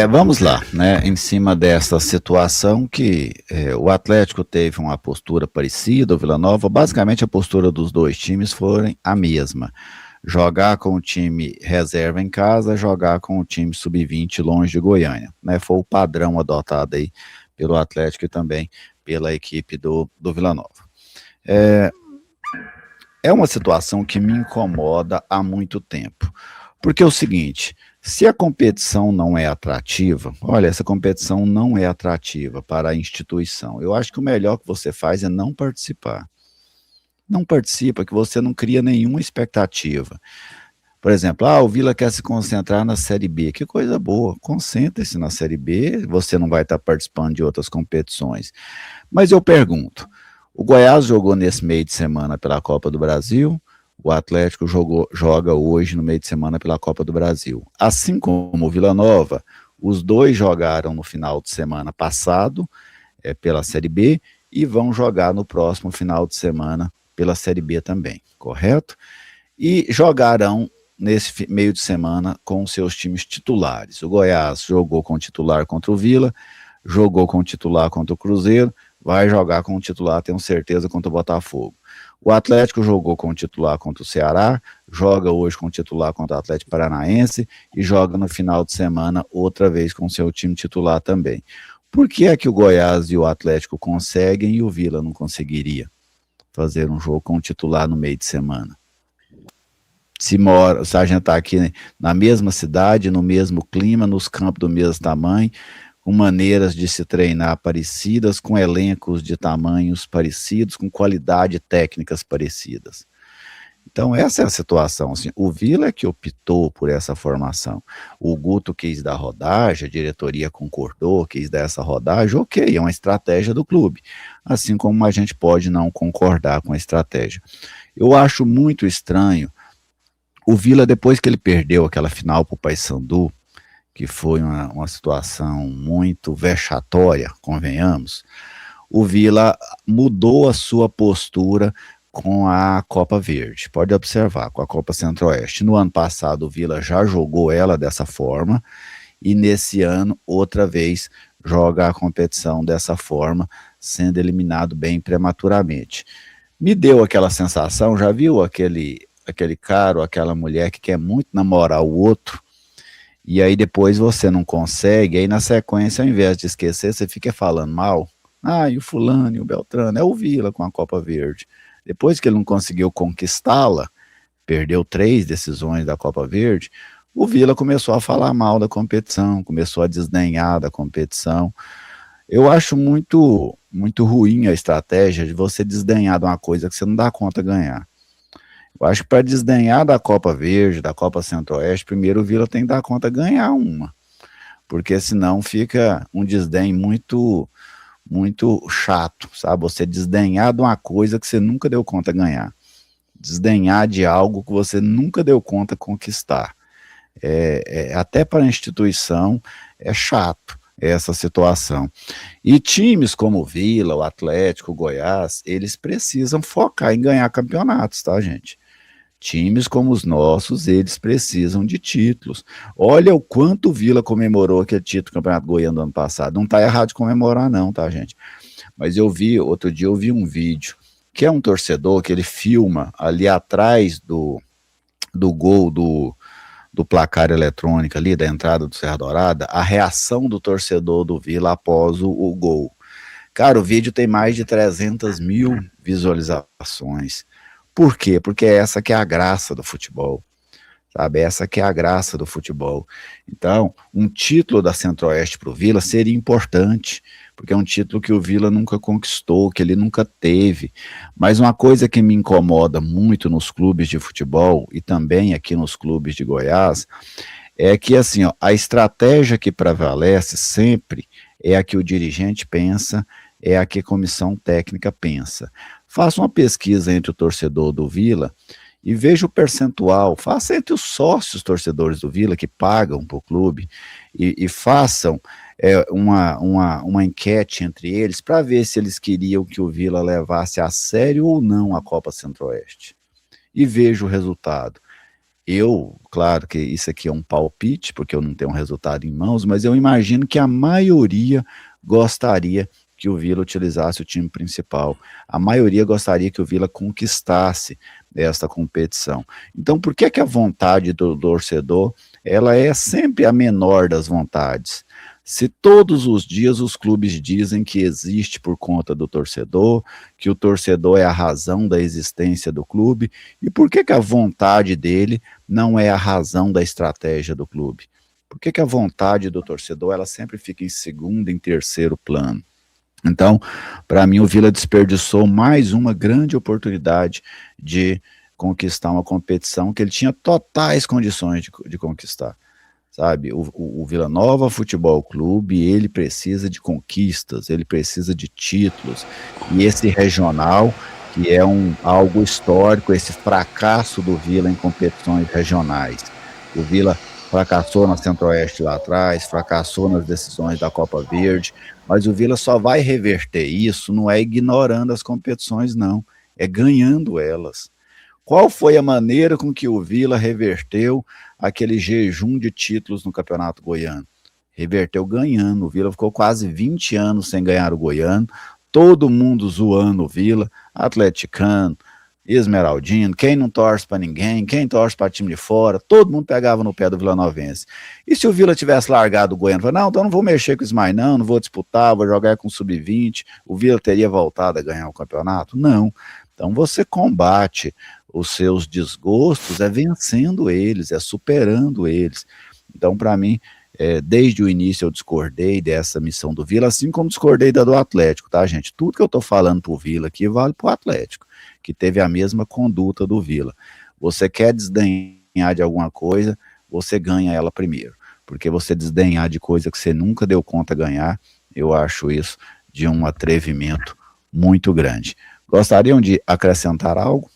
Vamos lá, né? Em cima dessa situação que o Atlético teve uma postura parecida, o Vila Nova, basicamente a postura dos dois times foi a mesma. Jogar com o time reserva em casa, jogar com o time sub-20 longe de Goiânia, né? Foi o padrão adotado aí pelo Atlético e também pela equipe do Vila Nova. É uma situação que me incomoda há muito tempo. Porque é o seguinte, se a competição não é atrativa, olha, essa competição não é atrativa para a instituição. Eu acho que o melhor que você faz é não participar. Não participa, que você não cria nenhuma expectativa. Por exemplo, o Vila quer se concentrar na Série B. Que coisa boa, concentre-se na Série B, você não vai estar participando de outras competições. Mas eu pergunto, o Goiás jogou nesse meio de semana pela Copa do Brasil, o Atlético joga hoje no meio de semana pela Copa do Brasil. Assim como o Vila Nova, os dois jogaram no final de semana passado pela Série B e vão jogar no próximo final de semana pela Série B também, correto? E jogarão nesse meio de semana com seus times titulares. O Goiás jogou com o titular contra o Vila, jogou com o titular contra o Cruzeiro, vai jogar com o titular, tenho certeza, contra o Botafogo. O Atlético jogou com o titular contra o Ceará, joga hoje com o titular contra o Atlético Paranaense e joga no final de semana outra vez com o seu time titular também. Por que é que o Goiás e o Atlético conseguem e o Vila não conseguiria fazer um jogo com o titular no meio de semana? Se a gente está aqui na mesma cidade, no mesmo clima, nos campos do mesmo tamanho, com maneiras de se treinar parecidas, com elencos de tamanhos parecidos, com qualidade técnicas parecidas. Então essa é a situação, assim, o Vila é que optou por essa formação, o Guto quis dar rodagem, a diretoria concordou, quis dar essa rodagem, ok, é uma estratégia do clube, assim como a gente pode não concordar com a estratégia. Eu acho muito estranho o Vila, depois que ele perdeu aquela final para o Paysandu, que foi uma situação muito vexatória, convenhamos, o Vila mudou a sua postura com a Copa Verde. Pode observar, com a Copa Centro-Oeste. No ano passado, o Vila já jogou ela dessa forma, e nesse ano, outra vez, joga a competição dessa forma, sendo eliminado bem prematuramente. Me deu aquela sensação, já viu aquele cara ou aquela mulher que quer muito namorar o outro, e aí depois você não consegue, aí na sequência, ao invés de esquecer, você fica falando mal. E o fulano e o Beltrano, é o Vila com a Copa Verde. Depois que ele não conseguiu conquistá-la, perdeu 3 decisões da Copa Verde, o Vila começou a falar mal da competição, começou a desdenhar da competição. Eu acho muito ruim a estratégia de você desdenhar de uma coisa que você não dá conta de ganhar. Eu acho que para desdenhar da Copa Verde, da Copa Centro-Oeste, primeiro o Vila tem que dar conta de ganhar uma, porque senão fica um desdém muito chato, sabe? Você desdenhar de uma coisa que você nunca deu conta de ganhar, desdenhar de algo que você nunca deu conta de conquistar. Até para a instituição é chato essa situação. E times como o Vila, o Atlético, o Goiás, eles precisam focar em ganhar campeonatos, tá, gente? Times como os nossos, eles precisam de títulos. Olha o quanto o Vila comemorou aquele título do Campeonato Goiano do ano passado. Não está errado de comemorar não, tá, gente? Mas outro dia eu vi um vídeo, que é um torcedor que ele filma ali atrás do gol do placar eletrônico ali, da entrada do Serra Dourada, a reação do torcedor do Vila após o gol. Cara, o vídeo tem mais de 300 mil visualizações. Por quê? Porque essa que é a graça do futebol, sabe? Essa que é a graça do futebol. Então, um título da Centro-Oeste para o Vila seria importante, porque é um título que o Vila nunca conquistou, que ele nunca teve. Mas uma coisa que me incomoda muito nos clubes de futebol, e também aqui nos clubes de Goiás, é que assim, a estratégia que prevalece sempre é a que o dirigente pensa, é a que a comissão técnica pensa. Faça uma pesquisa entre o torcedor do Vila e veja o percentual, faça entre os sócios torcedores do Vila que pagam para o clube e façam uma enquete entre eles para ver se eles queriam que o Vila levasse a sério ou não a Copa Centro-Oeste. E veja o resultado. Claro que isso aqui é um palpite, porque eu não tenho um resultado em mãos, mas eu imagino que a maioria gostaria que o Vila utilizasse o time principal. A maioria gostaria que o Vila conquistasse esta competição. Então, por que que a vontade do torcedor, ela é sempre a menor das vontades? Se todos os dias os clubes dizem que existe por conta do torcedor, que o torcedor é a razão da existência do clube, e por que que a vontade dele não é a razão da estratégia do clube? Por que que a vontade do torcedor ela sempre fica em segundo, em terceiro plano? Então, para mim, o Vila desperdiçou mais uma grande oportunidade de conquistar uma competição que ele tinha totais condições de conquistar, sabe? O Vila Nova Futebol Clube, ele precisa de conquistas, ele precisa de títulos, e esse regional, que é algo histórico, esse fracasso do Vila em competições regionais. O Vila fracassou na Centro-Oeste lá atrás, fracassou nas decisões da Copa Verde, mas o Vila só vai reverter isso, não é ignorando as competições, não, é ganhando elas. Qual foi a maneira com que o Vila reverteu aquele jejum de títulos no Campeonato Goiano? Reverteu ganhando. O Vila ficou quase 20 anos sem ganhar o Goiano, todo mundo zoando o Vila, atleticano, esmeraldino, quem não torce para ninguém, quem torce para time de fora, todo mundo pegava no pé do vilanovense. E se o Vila tivesse largado o Goiano, falou, não, então não vou mexer com isso mais não vou disputar, vou jogar com o sub-20, o Vila teria voltado a ganhar o campeonato? Não. Então você combate os seus desgostos vencendo eles, superando eles. Então, para mim, desde o início eu discordei dessa missão do Vila, assim como discordei da do Atlético, tá, gente? Tudo que eu tô falando pro Vila aqui vale pro Atlético, que teve a mesma conduta do Vila. Você quer desdenhar de alguma coisa, você ganha ela primeiro. Porque você desdenhar de coisa que você nunca deu conta ganhar, eu acho isso de um atrevimento muito grande. Gostariam de acrescentar algo?